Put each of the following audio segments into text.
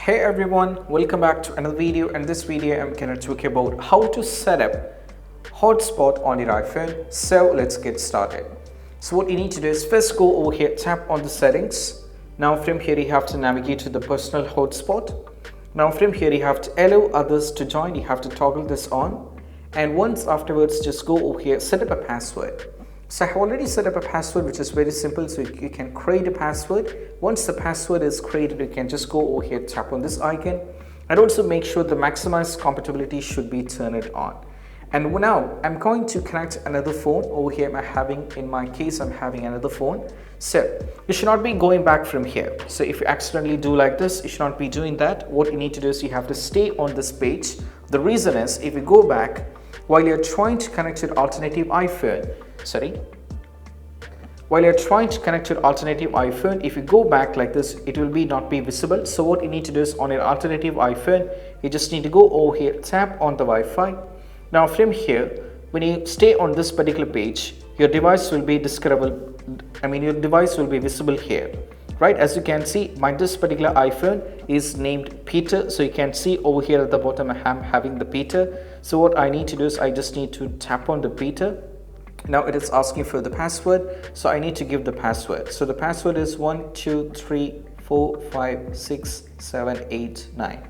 Hey everyone, welcome back to another video. And this video I'm going to talk about how to set up hotspot on your iPhone. So let's get started. So what you need to do is first go over here, tap on the settings. Now from here you have to navigate to the personal hotspot. Now from here you have to allow others to join. You have to toggle this on, and once afterwards just go over here, set up a password. So I have already set up a password which is very simple, so you can create a password. Once the password is created, you can just go over here, tap on this icon, and also make sure the maximize compatibility should be turned on. And now I'm going to connect another phone over here. In my case I'm having another phone. So you should not be going back from here. So if you accidentally do like this, you should not be doing that. What you need to do is you have to stay on this page. The reason is if you go back while you're trying to connect your alternative iPhone, if you go back like this, it will not be visible. So what you need to do is on your alternative iPhone, you just need to go over here, tap on the Wi-Fi. Now from here, when you stay on this particular page, your device will be discoverable. Your device will be visible here, right? As you can see, this particular iPhone is named Peter. So you can see over here at the bottom, I'm having the Peter. So what I need to do is I just need to tap on the Peter. Now it is asking for the password, so I need to give the password. So the password is 1 2 3 4 5 6 7 8 9.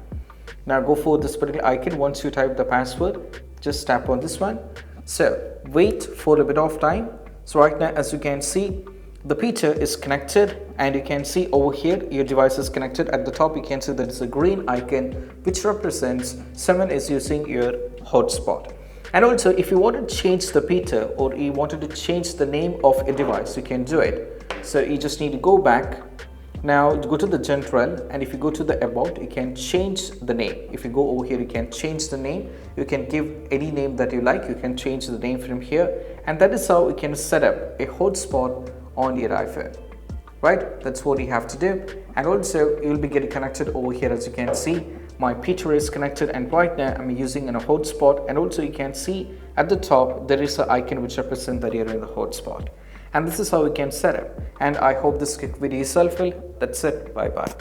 Now go for this particular icon. Once you type the password, just tap on this one. So wait for a bit of time. So right now, as you can see, the Peter is connected, and you can see over here your device is connected. At the top you can see there is a green icon which represents someone is using your hotspot. And also if you want to change the Peter, or you wanted to change the name of a device, you can do it. So you just need to go back. Now go to the general, and if you go to the about, you can change the name. If you go over here, you can change the name. You can give any name that you like. You can change the name from here, and that is how you can set up a hotspot on your iPhone, right? That's what you have to do. And also you'll be getting connected over here. As you can see, my Peter is connected, and right now I'm using a hotspot. And also you can see at the top there is an icon which represents that you're in the hotspot. And this is how we can set up. And I hope this quick video is helpful. That's it. Bye bye.